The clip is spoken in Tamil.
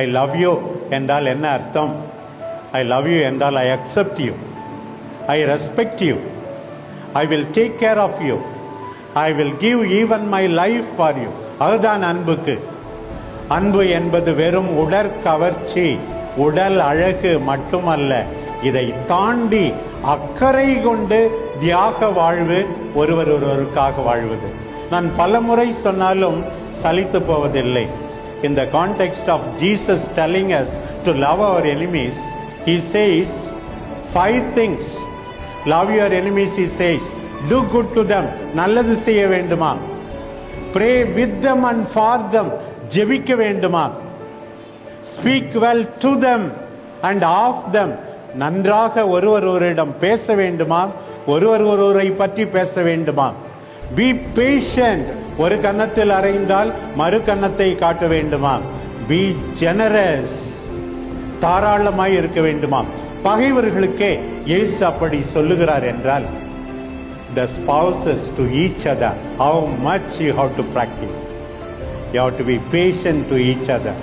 ஐ லவ் யூ என்றால் என்ன அர்த்தம்? ஐ லவ் யூ என்றால் I accept you, I respect you, I will take care of you, I will give even my life for you. அதுதான் அன்புக்கு. அன்பு என்பது வெறும் உடற்கவர்ச்சி, உடல் அழகு மட்டுமல்ல. இதை தாண்டி அக்கறை கொண்டு தியாக வாழ்வு, ஒருவர் ஒருவருக்காக வாழ்வது. நான் பல முறை சொன்னாலும் சலித்து போவதில்லை. In the context of Jesus telling us to love our enemies, he says 5 things. Love your enemies, he says. Do good to them. நல்லது செய்ய வேண்டுமா? Pray with them and for them. ஜெபிக்க வேண்டுமா? Speak well to them and of them. நன்றாக ஒருவரிடம் பேச வேண்டுமா? ஒருவரை பற்றி பேச வேண்டுமா? Be patient. ஒரு கன்னத்தில் அறைந்தால் மறு கன்னத்தை காட்ட வேண்டுமா? Be generous. தாராளமாய் இருக்க வேண்டுமா? பகைவர்களுக்கே இயேசு அப்படி சொல்லுகிறார் என்றால், the spouses to each other, how much you have to practice. You have to be patient to each other.